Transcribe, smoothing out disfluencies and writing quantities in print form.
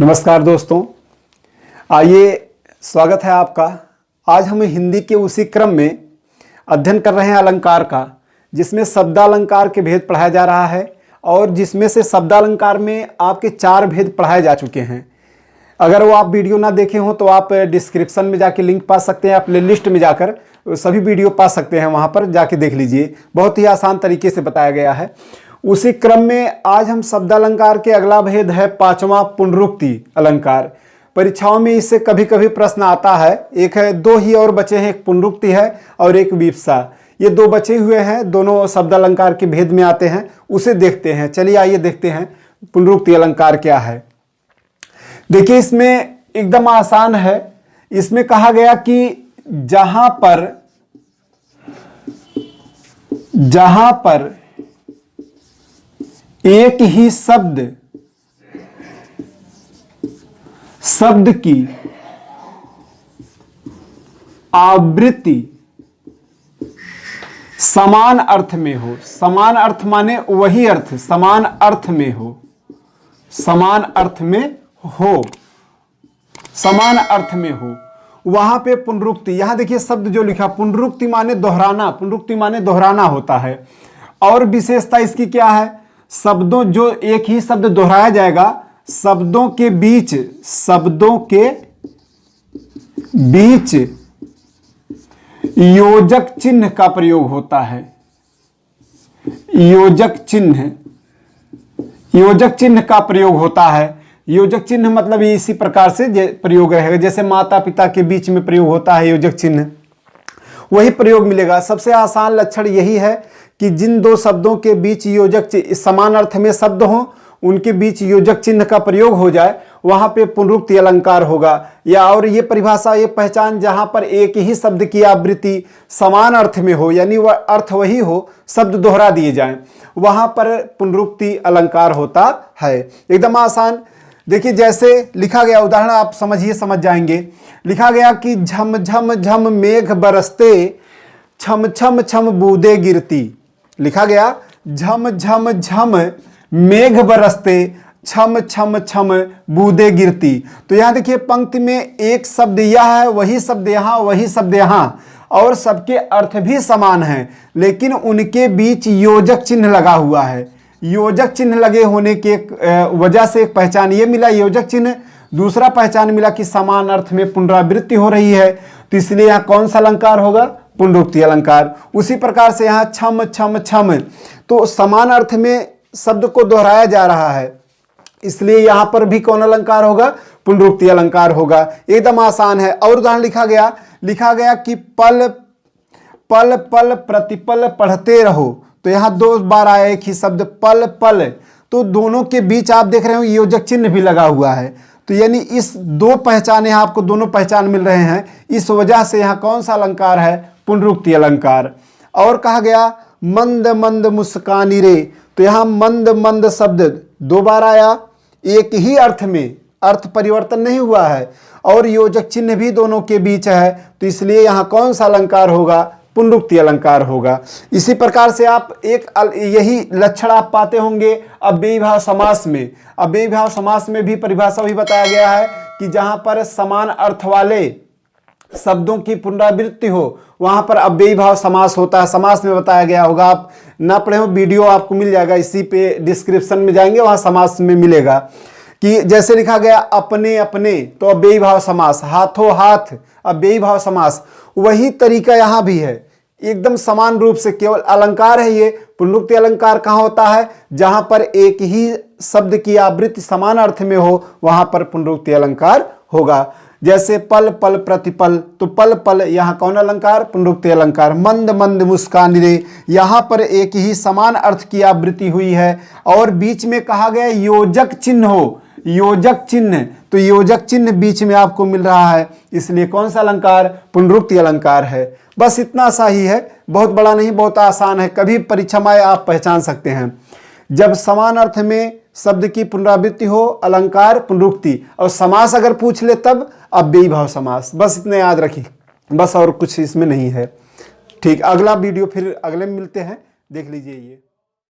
नमस्कार दोस्तों, आइए स्वागत है आपका। आज हम हिंदी के उसी क्रम में अध्ययन कर रहे हैं अलंकार का, जिसमें शब्दालंकार के भेद पढ़ाया जा रहा है और जिसमें से शब्दालंकार में आपके 4 भेद पढ़ाए जा चुके हैं। अगर वो आप वीडियो ना देखे हो तो आप डिस्क्रिप्शन में जाके लिंक पा सकते हैं, आप प्ले लिस्ट में जाकर सभी वीडियो पा सकते हैं, वहाँ पर जाके देख लीजिए। बहुत ही आसान तरीके से बताया गया है। उसी क्रम में आज हम शब्दालंकार के अगला भेद है 5वां पुनरुक्ति अलंकार। परीक्षाओं में इससे कभी कभी प्रश्न आता है। एक है, 2 ही और बचे हैं, एक पुनरुक्ति है और एक विवक्षा। ये 2 बचे हुए हैं, दोनों शब्दालंकार के भेद में आते हैं, उसे देखते हैं। चलिए आइए देखते हैं पुनरुक्ति अलंकार क्या है। देखिए, इसमें एकदम आसान है। इसमें कहा गया कि जहां पर एक ही शब्द की आवृत्ति समान अर्थ में हो, समान अर्थ माने वही अर्थ, समान अर्थ में हो, समान अर्थ में हो, समान अर्थ में हो, वहां पे पुनरुक्ति। यहां देखिए शब्द जो लिखा, पुनरुक्ति माने दोहराना, पुनरुक्ति माने दोहराना होता है। और विशेषता इसकी क्या है? शब्दों, जो एक ही शब्द दोहराया जाएगा, शब्दों के बीच योजक चिन्ह का प्रयोग होता है। योजक चिन्ह का प्रयोग होता है। योजक चिन्ह मतलब इसी प्रकार से प्रयोग रहेगा, जैसे माता पिता के बीच में प्रयोग होता है योजक चिन्ह, वही प्रयोग मिलेगा। सबसे आसान लक्षण यही है कि जिन 2 शब्दों के बीच योजक समान अर्थ में शब्द हों, उनके बीच योजक चिन्ह का प्रयोग हो जाए, वहां पे पुनरुक्ति अलंकार होगा। या और ये परिभाषा, ये पहचान, जहां पर एक ही शब्द की आवृत्ति समान अर्थ में हो, यानी वह अर्थ वही हो, शब्द दोहरा दिए जाएं, वहां पर पुनरुक्ति अलंकार होता है। एकदम आसान। देखिए, जैसे लिखा गया, उदाहरण आप समझ जाएंगे। लिखा गया कि झम झम झम मेघ बरसते, छम छम छम बूंदे गिरती। लिखा गया झम झम झम मेघ बरसते, छम छम छम बूंदे गिरती। तो यहां देखिए पंक्ति में एक शब्द यह है, वही शब्द यहां, वही शब्द यहां, और सबके अर्थ भी समान हैं, लेकिन उनके बीच योजक चिन्ह लगा हुआ है। योजक चिन्ह लगे होने के वजह से एक पहचान ये मिला, योजक चिन्ह। दूसरा पहचान मिला कि समान अर्थ में पुनरावृत्ति हो रही है, तो इसलिए यहाँ कौन सा अलंकार होगा? पुनरुक्ति अलंकार। उसी प्रकार से यहाँ छम छम छम, तो समान अर्थ में शब्द को दोहराया जा रहा है, इसलिए यहाँ पर भी कौन अलंकार होगा? पुनरुक्ति अलंकार होगा। एकदम आसान है। और उदाहरण लिखा गया कि पल पल पल प्रतिपल पढ़ते रहो। तो यहाँ 2 बार आया एक ही शब्द पल पल, तो दोनों के बीच आप देख रहे हो योजक चिन्ह भी लगा हुआ है। तो यानी इस 2 पहचान, यहाँ आपको दोनों पहचान मिल रहे हैं, इस वजह से यहाँ कौन सा अलंकार है? पुनरुक्ति अलंकार। और कहा गया मंद मंद मुस्कानी रे। तो यहाँ मंद मंद शब्द 2 बार आया, एक ही अर्थ में, अर्थ परिवर्तन नहीं हुआ है, और योजक चिन्ह भी दोनों के बीच है, तो इसलिए यहाँ कौन सा अलंकार होगा? पुनरुक्ति अलंकार होगा। इसी प्रकार से आप यही लक्षण आप पाते होंगे अव्ययीभाव समास में। अव्ययीभाव समास में भी परिभाषा भी बताया गया है कि जहां पर समान अर्थ वाले शब्दों की पुनरावृत्ति हो, वहां पर अव्ययीभाव समास होता है। समास में बताया गया होगा, आप ना पढ़े हो, वीडियो आपको मिल जाएगा, इसी पे डिस्क्रिप्शन में जाएंगे, वहां समास में मिलेगा कि जैसे लिखा गया अपने अपने, तो अव्ययीभाव समास, हाथों हाथ अव्ययीभाव समास। वही तरीका यहाँ भी है, एकदम समान रूप से। केवल अलंकार है ये। पुनरुक्ति अलंकार कहाँ होता है? जहां पर एक ही शब्द की आवृत्ति समान अर्थ में हो, वहां पर पुनरुक्ति अलंकार होगा। जैसे पल पल प्रतिपल, तो पल पल यहाँ कौन अलंकार? पुनरुक्ति अलंकार। मंद मंद मुस्कान रे, यहाँ पर एक ही समान अर्थ की आवृत्ति हुई है, और बीच में कहा गया योजक चिन्ह हो, योजक चिन्ह, तो योजक चिन्ह बीच में आपको मिल रहा है, इसलिए कौन सा अलंकार? पुनरुक्ति अलंकार है। बस इतना सा ही है, बहुत बड़ा नहीं, बहुत आसान है। कभी परीक्षा में आप पहचान सकते हैं। जब समान अर्थ में शब्द की पुनरावृत्ति हो, अलंकार पुनरुक्ति, और समास अगर पूछ ले तब अव्ययीभाव समास। बस इतने याद रखिए, बस और कुछ इसमें नहीं है। ठीक, अगला वीडियो फिर अगले में मिलते हैं, देख लीजिए ये।